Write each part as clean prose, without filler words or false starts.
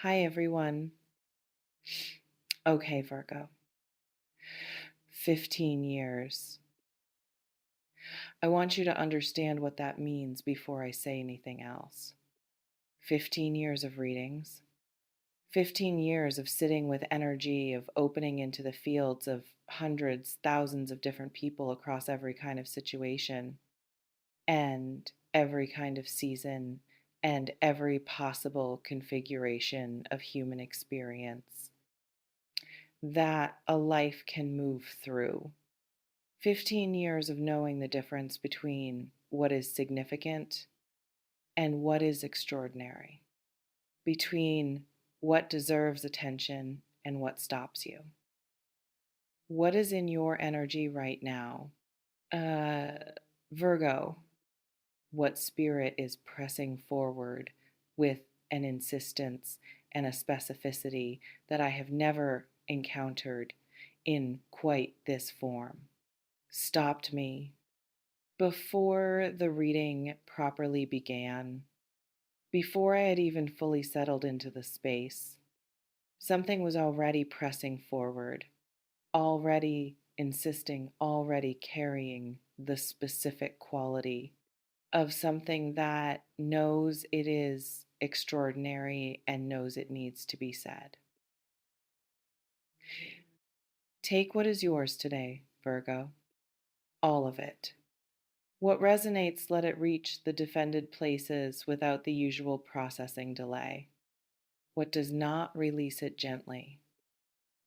Hi, everyone. Okay, Virgo. 15 years. I want you to understand what that means before I say anything else. 15 years of readings, 15 years of sitting with energy, of opening into the fields of hundreds, thousands of different people across every kind of situation and every kind of season and every possible configuration of human experience that a life can move through. 15 years of knowing the difference between what is significant and what is extraordinary, between what deserves attention and what stops you. What is in your energy right now? Uh, Virgo, what spirit is pressing forward with an insistence and a specificity that I have never encountered in quite this form, stopped me before the reading properly began, before I had even fully settled into the space. Something was already pressing forward, already insisting, already carrying the specific quality of something that knows it is extraordinary and knows it needs to be said. Take what is yours today, Virgo, all of it. What resonates, let it reach the defended places without the usual processing delay. What does not, release it gently.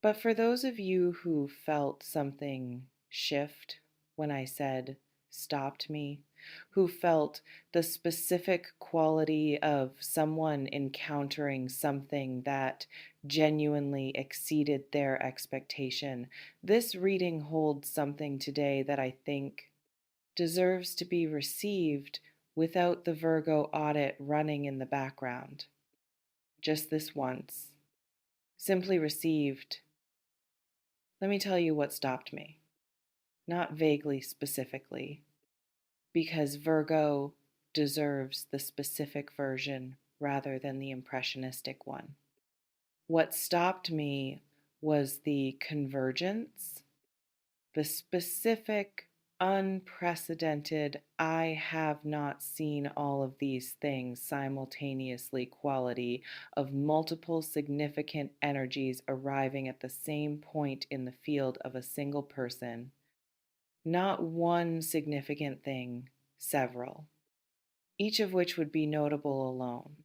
But for those of you who felt something shift when I said stopped me, who felt the specific quality of someone encountering something that genuinely exceeded their expectation, this reading holds something today that I think deserves to be received without the Virgo audit running in the background. Just this once. Simply received. Let me tell you what stopped me. Not vaguely specifically, because Virgo deserves the specific version rather than the impressionistic one. What stopped me was the convergence, the specific, unprecedented, I have not seen all of these things simultaneously quality of multiple significant energies arriving at the same point in the field of a single person. Not one significant thing, several, each of which would be notable alone,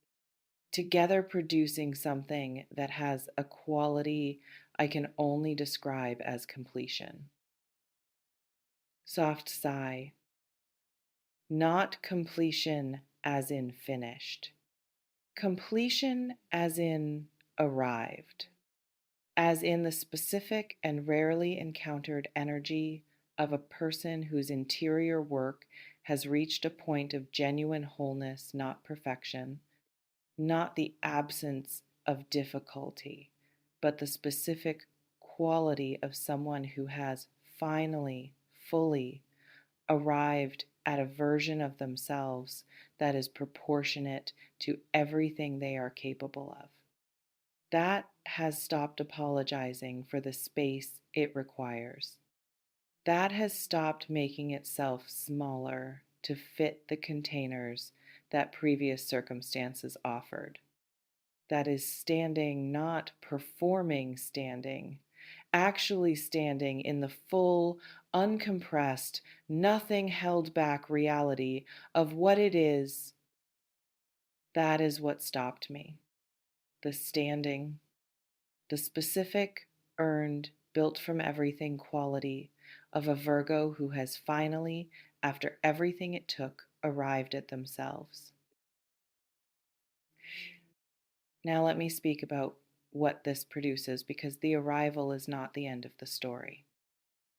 together producing something that has a quality I can only describe as completion. Soft sigh. Not completion as in finished. Completion as in arrived. As in the specific and rarely encountered energy of a person whose interior work has reached a point of genuine wholeness, not perfection, not the absence of difficulty, but the specific quality of someone who has finally, fully arrived at a version of themselves that is proportionate to everything they are capable of. That has stopped apologizing for the space it requires. That has stopped making itself smaller to fit the containers that previous circumstances offered. That is standing, not performing standing, actually standing in the full, uncompressed, nothing held back reality of what it is. That is what stopped me. The standing, the specific, earned, built from everything quality of a Virgo who has finally, after everything it took, arrived at themselves. Now, let me speak about what this produces because the arrival is not the end of the story.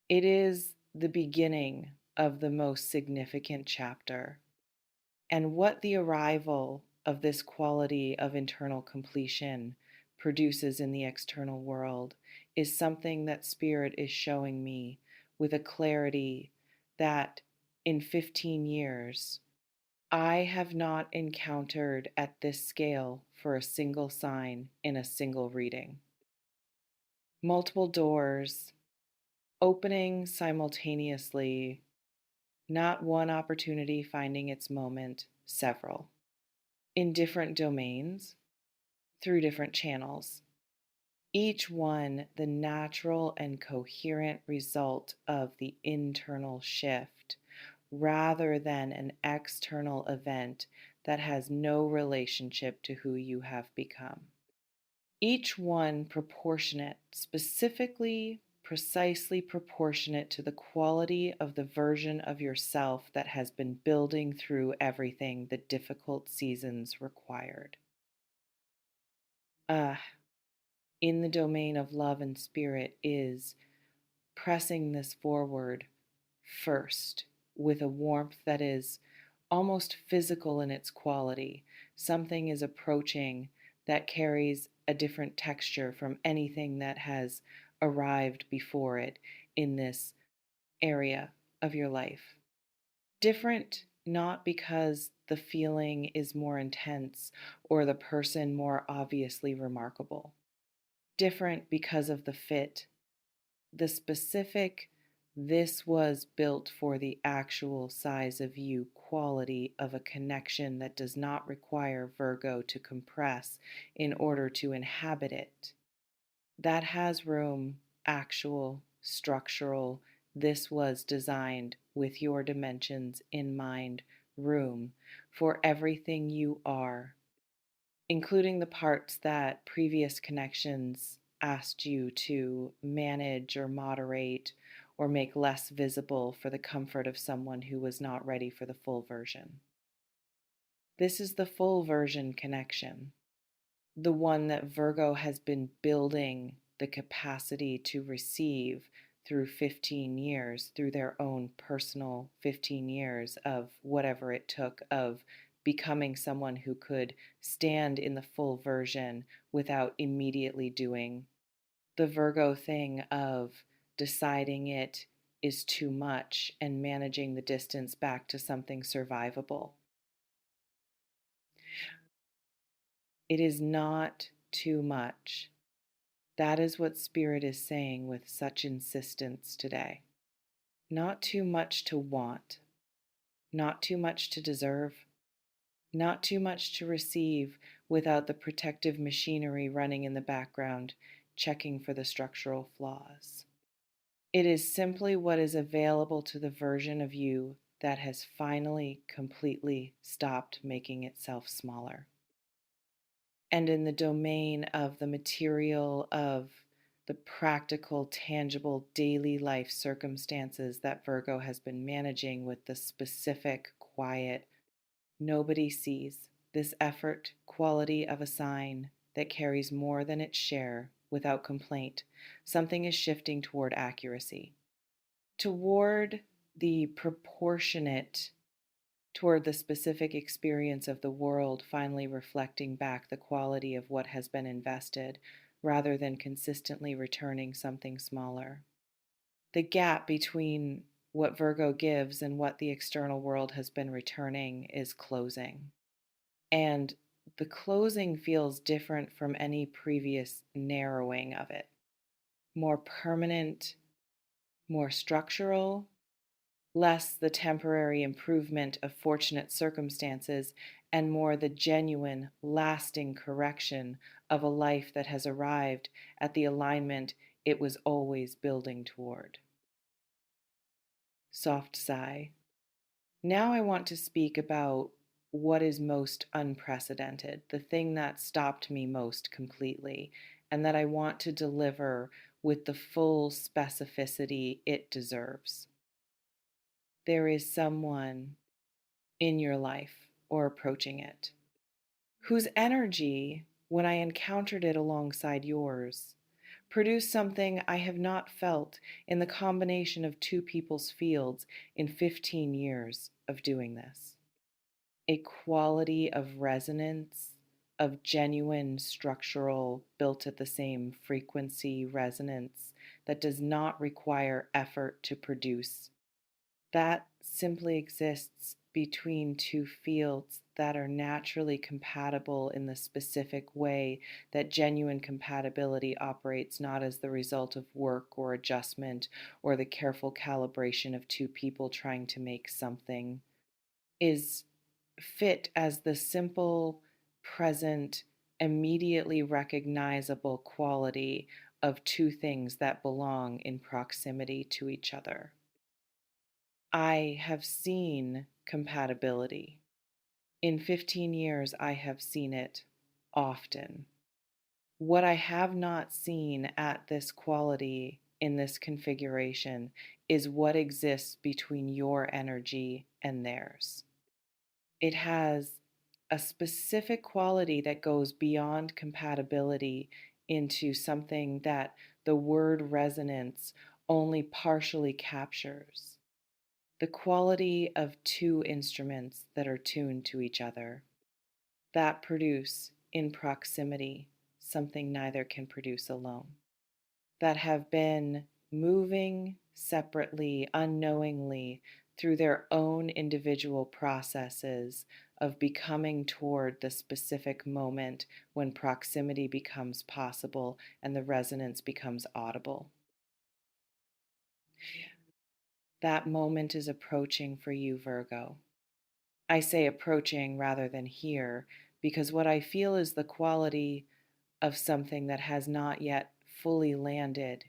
It is the beginning of the most significant chapter. And what the arrival of this quality of internal completion produces in the external world is something that Spirit is showing me with a clarity that in 15 years I have not encountered at this scale for a single sign in a single reading. Multiple doors opening simultaneously, not one opportunity finding its moment, several, in different domains, through different channels. Each one the natural and coherent result of the internal shift rather than an external event that has no relationship to who you have become. Each one proportionate, specifically, precisely proportionate to the quality of the version of yourself that has been building through everything the difficult seasons required. Ah, in the domain of love and spirit is pressing this forward first with a warmth that is almost physical in its quality. Something is approaching that carries a different texture from anything that has arrived before it in this area of your life. Different not because the feeling is more intense or the person more obviously remarkable. Different because of the fit, the specific, this was built for the actual size of you quality of a connection that does not require Virgo to compress in order to inhabit it. That has room, actual, structural. This was designed with your dimensions in mind, room for everything you are, including the parts that previous connections asked you to manage or moderate or make less visible for the comfort of someone who was not ready for the full version. This is the full version connection, the one that Virgo has been building the capacity to receive through 15 years, through their own personal 15 years of whatever it took of becoming someone who could stand in the full version without immediately doing the Virgo thing of deciding it is too much and managing the distance back to something survivable. It is not too much. That is what Spirit is saying with such insistence today. Not too much to want, not too much to deserve, not too much to receive without the protective machinery running in the background, checking for the structural flaws. It is simply what is available to the version of you that has finally completely stopped making itself smaller. And in the domain of the material, of the practical, tangible, daily life circumstances that Virgo has been managing with the specific, quiet, nobody sees, this effort, quality of a sign that carries more than its share without complaint, something is shifting toward accuracy, toward the proportionate, toward the specific experience of the world finally reflecting back the quality of what has been invested rather than consistently returning something smaller. The gap between what Virgo gives and what the external world has been returning is closing. And the closing feels different from any previous narrowing of it. More permanent, more structural, less the temporary improvement of fortunate circumstances, and more the genuine, lasting correction of a life that has arrived at the alignment it was always building toward. Soft sigh. Now I want to speak about what is most unprecedented, the thing that stopped me most completely, and that I want to deliver with the full specificity it deserves. There is someone in your life or approaching it whose energy, when I encountered it alongside yours, produced something I have not felt in the combination of two people's fields in 15 years of doing this. A quality of resonance, of genuine structural, built at the same frequency resonance that does not require effort to produce. That simply exists between two fields that are naturally compatible in the specific way that genuine compatibility operates, not as the result of work or adjustment or the careful calibration of two people trying to make something, is fit as the simple, present, immediately recognizable quality of two things that belong in proximity to each other. I have seen compatibility. In 15 years, I have seen it often. What I have not seen at this quality in this configuration is what exists between your energy and theirs. It has a specific quality that goes beyond compatibility into something that the word resonance only partially captures. The quality of two instruments that are tuned to each other, that produce in proximity something neither can produce alone, that have been moving separately, unknowingly, through their own individual processes of becoming toward the specific moment when proximity becomes possible and the resonance becomes audible. That moment is approaching for you, Virgo. I say approaching rather than here, because what I feel is the quality of something that has not yet fully landed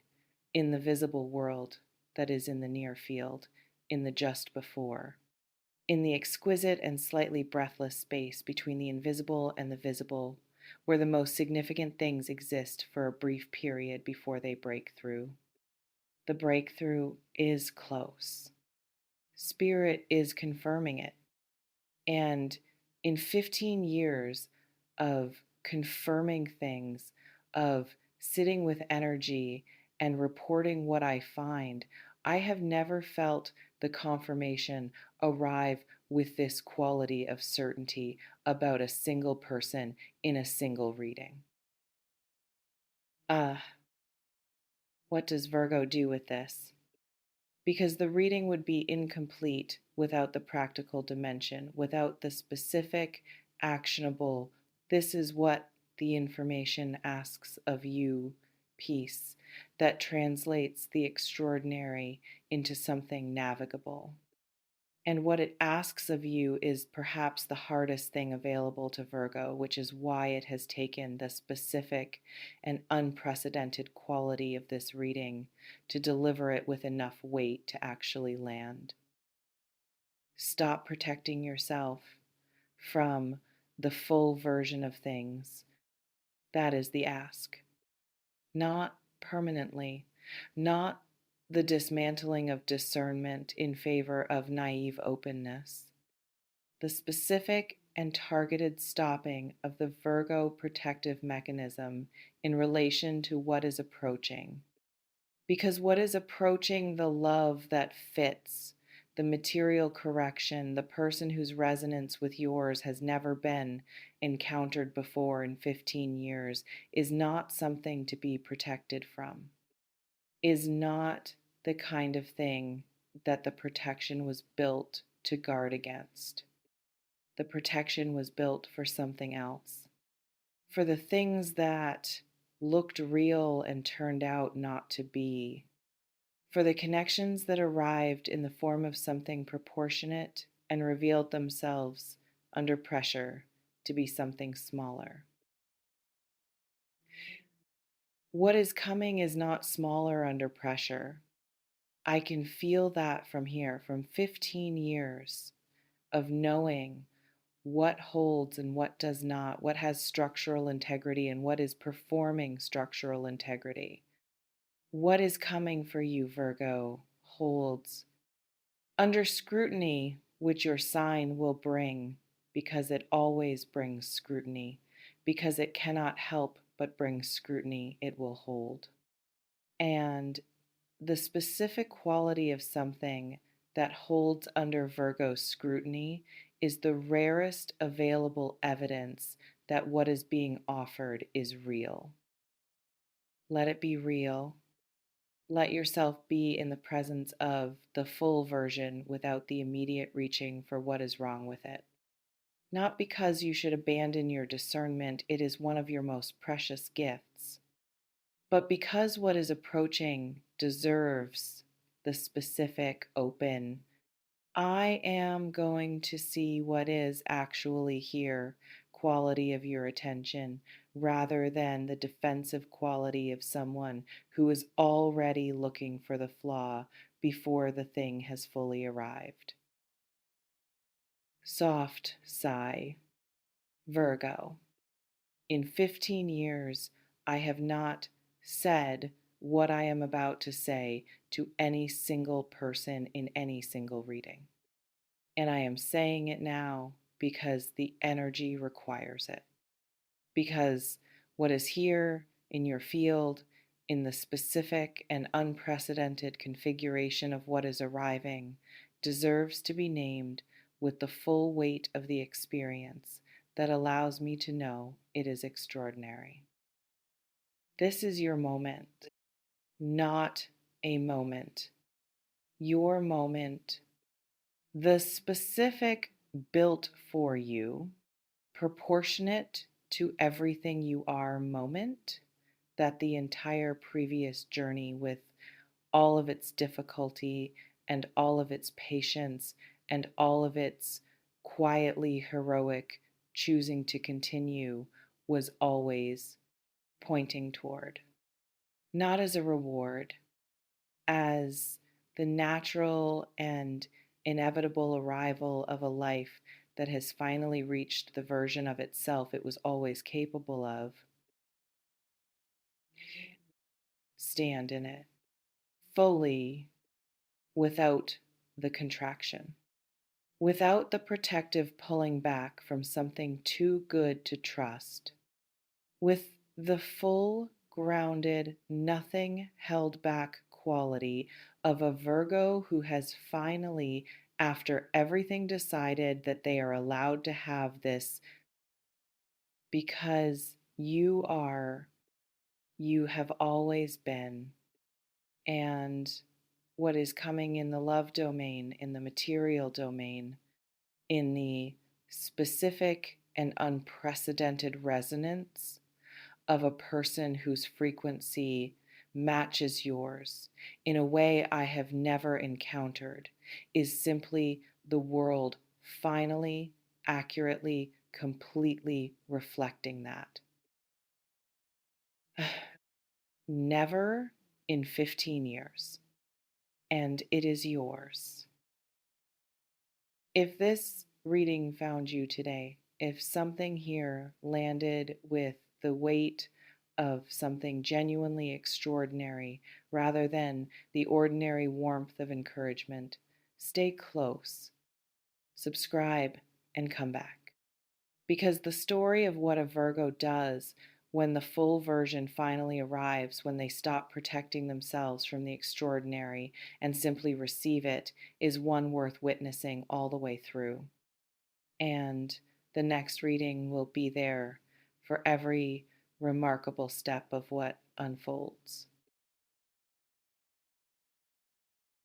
in the visible world that is in the near field, in the just before, in the exquisite and slightly breathless space between the invisible and the visible, where the most significant things exist for a brief period before they break through. The breakthrough is close. Spirit is confirming it. And in 15 years of confirming things, of sitting with energy and reporting what I find, I have never felt the confirmation arrive with this quality of certainty about a single person in a single reading. What does Virgo do with this? Because the reading would be incomplete without the practical dimension, without the specific, actionable, this is what the information asks of you piece that translates the extraordinary into something navigable. And what it asks of you is perhaps the hardest thing available to Virgo, which is why it has taken the specific and unprecedented quality of this reading to deliver it with enough weight to actually land. Stop protecting yourself from the full version of things. That is the ask. Not permanently, not the dismantling of discernment in favor of naive openness, the specific and targeted stopping of the Virgo protective mechanism in relation to what is approaching. Because what is approaching, the love that fits, the material correction, the person whose resonance with yours has never been encountered before in 15 years, is not something to be protected from, is not the kind of thing that the protection was built to guard against. The protection was built for something else, for the things that looked real and turned out not to be, for the connections that arrived in the form of something proportionate and revealed themselves under pressure to be something smaller. What is coming is not smaller under pressure. I can feel that from here, from 15 years of knowing what holds and what does not, what has structural integrity and what is performing structural integrity. What is coming for you, Virgo, holds under scrutiny, which your sign will bring, because it always brings scrutiny, because it cannot help but bring scrutiny, it will hold. And the specific quality of something that holds under Virgo scrutiny is the rarest available evidence that what is being offered is real. Let it be real. Let yourself be in the presence of the full version without the immediate reaching for what is wrong with it. Not because you should abandon your discernment, it is one of your most precious gifts, but because what is approaching deserves the specific, open, I am going to see what is actually here quality of your attention, rather than the defensive quality of someone who is already looking for the flaw before the thing has fully arrived. Soft sigh. Virgo. In 15 years, I have not said what I am about to say to any single person in any single reading. And I am saying it now because the energy requires it. Because what is here in your field, in the specific and unprecedented configuration of what is arriving, deserves to be named with the full weight of the experience that allows me to know it is extraordinary. This is your moment, not a moment. Your moment, the specific built for you, proportionate to everything you are moment that the entire previous journey, with all of its difficulty and all of its patience and all of its quietly heroic choosing to continue, was always pointing toward. Not as a reward, as the natural and inevitable arrival of a life that has finally reached the version of itself it was always capable of. Stand in it fully, without the contraction, without the protective pulling back from something too good to trust, with the full, grounded, nothing held back quality of a Virgo who has finally, after everything, decided that they are allowed to have this because you have always been, and what is coming in the love domain, in the material domain, in the specific and unprecedented resonance of a person whose frequency matches yours in a way I have never encountered, is simply the world finally, accurately, completely reflecting that. Never in 15 years, and it is yours. If this reading found you today, if something here landed with the weight of something genuinely extraordinary rather than the ordinary warmth of encouragement, stay close, subscribe, and come back. Because the story of what a Virgo does when the full version finally arrives, when they stop protecting themselves from the extraordinary and simply receive it, is one worth witnessing all the way through. And the next reading will be there for every remarkable step of what unfolds.